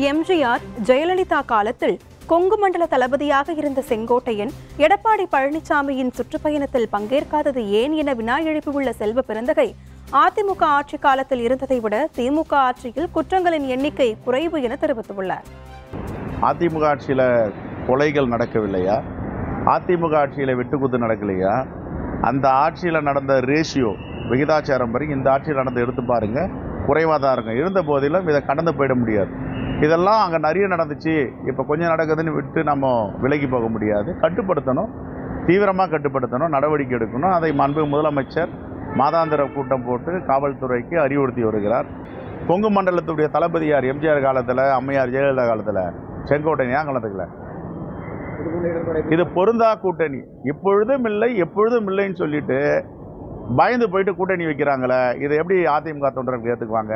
எம்ஜிஆர், ஜெயலலிதா காலத்தில் கொங்கு மண்டல தளபதியாக இருந்த செங்கோட்டையன் எடப்பாடி பழனிசாமியின் சுற்றுப்பயணத்தில் பங்கேற்காதது ஏன் என வினா எழுப்பியுள்ள செல்வ பெருந்தகை, அதிமுக ஆட்சி காலத்தில் இருந்ததை விட திமுக ஆட்சியில் குற்றங்களின் எண்ணிக்கை குறைவு என தெரிவித்துள்ளார். அதிமுக ஆட்சியில் கொலைகள் நடக்கவில்லையா? அதிமுக ஆட்சியில் வெட்டுக்குத்து நடக்கலையா? அந்த ஆட்சியில் நடந்த ரேஷியோ விகிதாச்சாரம் வரைக்கும் இந்த ஆட்சியில் நடந்து எடுத்து பாருங்க, குறைவாக தான் இருக்கும். இருந்த போதிலும் இதை கடந்து போயிட முடியாது. இதெல்லாம் அங்கே நிறைய நடந்துச்சு, இப்போ கொஞ்சம் நடக்குதுன்னு விட்டு நம்ம விலகி போக முடியாது. கட்டுப்படுத்தணும், தீவிரமாக கட்டுப்படுத்தணும், நடவடிக்கை எடுக்கணும். அதை மாண்பு முதலமைச்சர் மாதாந்திர கூட்டம் போட்டு காவல்துறைக்கு அறிவுறுத்தி வருகிறார். கொங்கு மண்டலத்துடைய தளபதி யார்? எம்ஜிஆர் காலத்தில், அம்மையார் ஜெயலலிதா காலத்தில், செங்கோட்டையன் ஏன் கலந்துக்கல? இது பொருந்தா கூட்டணி. இப்பொழுதும் இல்லை எப்பொழுதும் இல்லைன்னு சொல்லிட்டு பயந்து போயிட்டு கூட்டணி வைக்கிறாங்களே, இதை எப்படி அதிமுக தொண்டர்கள் ஏற்றுக்குவாங்க?